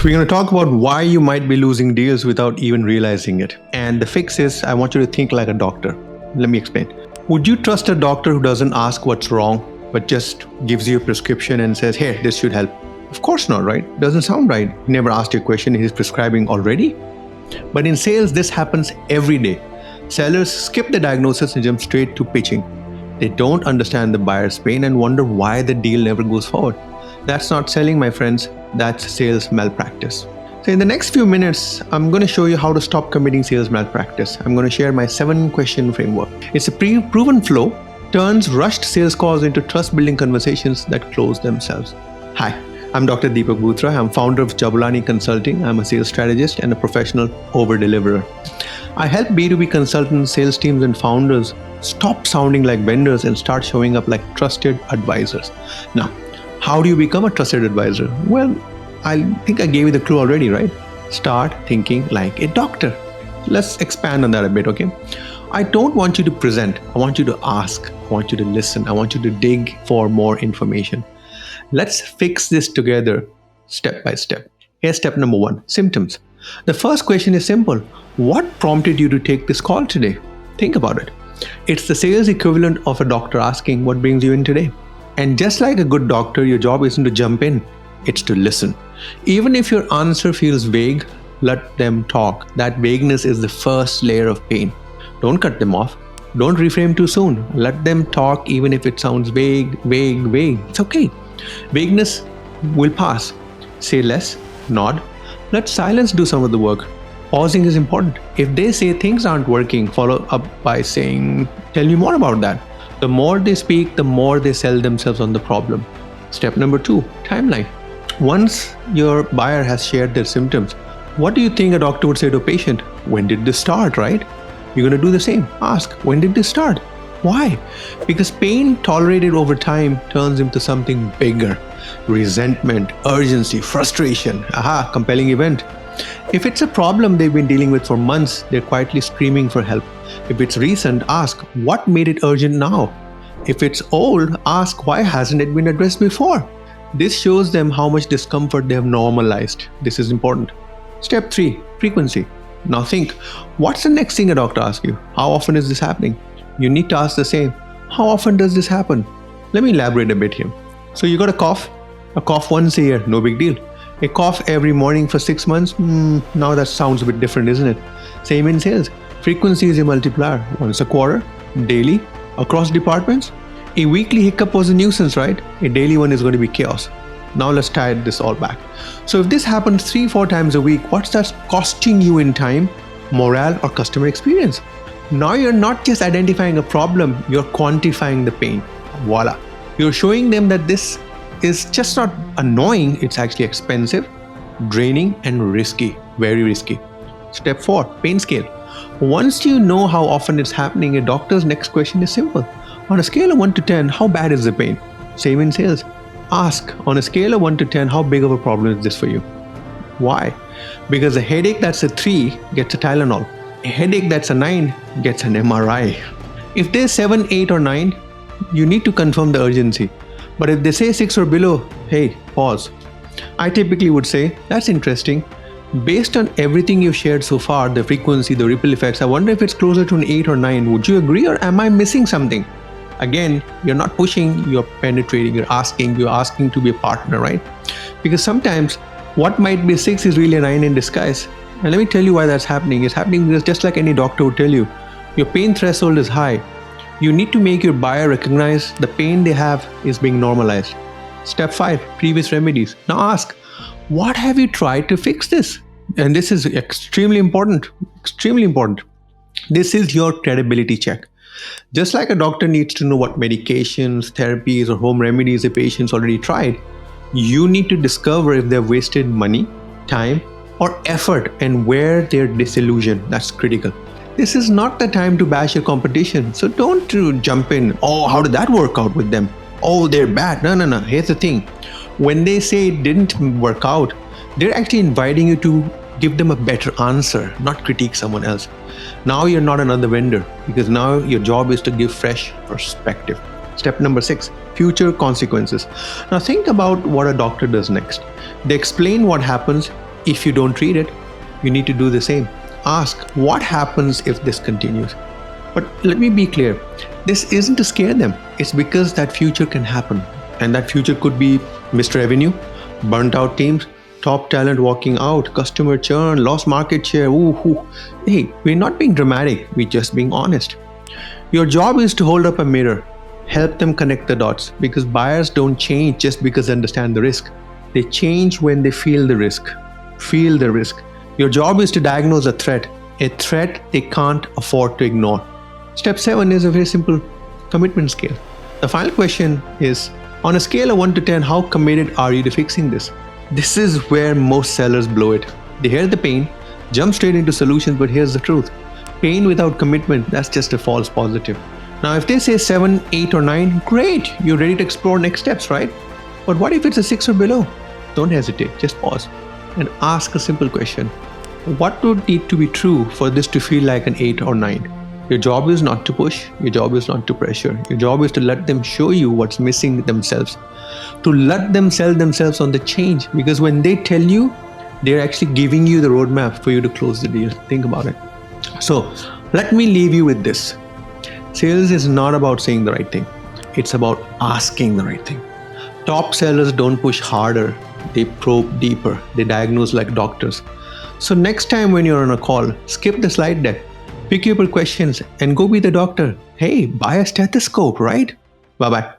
we're going to talk about why you might be losing deals without even realizing it. And the fix is, I want you to think like a doctor. Let me explain. Would you trust a doctor who doesn't ask what's wrong, but just gives you a prescription and says, here, this should help? Of course not, right? Doesn't sound right. He never asked you a question. He's prescribing already. But in sales, this happens every day. Sellers skip the diagnosis and jump straight to pitching. They don't understand the buyer's pain and wonder why the deal never goes forward. That's not selling, my friends. That's sales malpractice. So in the next few minutes, I'm going to show you how to stop committing sales malpractice. I'm going to share my 7-question framework. It's a proven flow, turns rushed sales calls into trust-building conversations that close themselves. Hi, I'm Dr. Deepak Bhootra. I'm founder of Jabulani Consulting. I'm a sales strategist and a professional over-deliverer. I help B2B consultants, sales teams, and founders stop sounding like vendors and start showing up like trusted advisors. Now, how do you become a trusted advisor? Well, I think I gave you the clue already, right? Start thinking like a doctor. Let's expand on that a bit, okay? I don't want you to present. I want you to ask. I want you to listen. I want you to dig for more information. Let's fix this together step by step. Here's step number 1, symptoms. The first question is simple. What prompted you to take this call today? Think about it. It's the sales equivalent of a doctor asking what brings you in today. And just like a good doctor, your job isn't to jump in, it's to listen. Even if your answer feels vague, let them talk. That vagueness is the first layer of pain. Don't cut them off. Don't reframe too soon. Let them talk even if it sounds vague. It's okay. Vagueness will pass. Say less, nod. Let silence do some of the work. Pausing is important. If they say things aren't working, follow up by saying, tell me more about that. The more they speak, the more they sell themselves on the problem. Step number 2, timeline. Once your buyer has shared their symptoms, what do you think a doctor would say to a patient? When did this start, right? You're going to do the same. Ask, when did this start? Why? Because pain tolerated over time turns into something bigger. Resentment, urgency, frustration. Aha, compelling event. If it's a problem they've been dealing with for months, they're quietly screaming for help. If it's recent, ask, what made it urgent now? If it's old, ask, why hasn't it been addressed before? This shows them how much discomfort they have normalized. This is important. Step 3, frequency. Now think, what's the next thing a doctor asks you? How often is this happening? You need to ask the same. How often does this happen? Let me elaborate a bit here. So you got a cough once a year, no big deal. A cough every morning for 6 months, now that sounds a bit different, isn't it? Same in sales. Frequency is a multiplier. Once a quarter, daily, across departments. A weekly hiccup was a nuisance, right? A daily one is going to be chaos. Now let's tie this all back. So if this happens 3-4 times a week, what's that costing you in time, morale, or customer experience? Now you're not just identifying a problem, you're quantifying the pain. Voila. You're showing them that this is just not annoying, it's actually expensive, draining, and risky. Very risky. Step 4, pain scale. Once you know how often it's happening, a doctor's next question is simple. On a scale of 1 to 10, how bad is the pain? Same in sales. Ask, on a scale of 1 to 10, how big of a problem is this for you? Why? Because a headache that's a 3 gets a Tylenol. A headache that's a 9 gets an MRI. If they're 7, 8, or 9, you need to confirm the urgency. But if they say 6 or below, hey, pause. I typically would say, that's interesting. Based on everything you've shared so far, the frequency, the ripple effects, I wonder if it's closer to an 8 or 9. Would you agree, or am I missing something? Again, you're not pushing, you're penetrating, you're asking to be a partner, right? Because sometimes what might be a 6 is really a 9 in disguise. And let me tell you why that's happening. It's happening because just like any doctor would tell you, your pain threshold is high. You need to make your buyer recognize the pain they have is being normalized. Step 5, previous remedies. Now ask, what have you tried to fix this? And this is extremely important. This is your credibility check. Just like a doctor needs to know what medications, therapies, or home remedies a patient's already tried, you need to discover if they've wasted money, time, or effort and where they're disillusioned. That's critical. This is not the time to bash your competition. So don't jump in. Oh, how did that work out with them? Oh, they're bad. No. Here's the thing. When they say it didn't work out, they're actually inviting you to give them a better answer, not critique someone else. Now you're not another vendor, because now your job is to give fresh perspective. Step number 6, future consequences. Now think about what a doctor does next. They explain what happens If you don't treat it, you need to do the same. Ask, what happens if this continues? But let me be clear, this isn't to scare them. It's because that future can happen. And that future could be missed revenue, burnt out teams, top talent walking out, customer churn, lost market share. Hey, we're not being dramatic, we're just being honest. Your job is to hold up a mirror, help them connect the dots, because buyers don't change just because they understand the risk. They change when they feel the risk. Feel the risk. Your job is to diagnose a threat they can't afford to ignore. Step 7 is a very simple commitment scale. The final question is, on a scale of 1 to 10, how committed are you to fixing this? This is where most sellers blow it. They hear the pain, jump straight into solutions, but here's the truth. Pain without commitment, that's just a false positive. Now, if they say 7, 8, or 9, great, you're ready to explore next steps, right? But what if it's a 6 or below? Don't hesitate, just pause and ask a simple question. What would need to be true for this to feel like an 8 or 9? Your job is not to push, your job is not to pressure. Your job is to let them show you what's missing themselves, to let them sell themselves on the change, because when they tell you, they're actually giving you the roadmap for you to close the deal. Think about it. So let me leave you with this. Sales is not about saying the right thing. It's about asking the right thing. Top sellers don't push harder. They probe deeper. They diagnose like doctors. So next time when you're on a call, skip the slide deck. Pick up your questions and go be the doctor. Hey, buy a stethoscope, right? Bye-bye.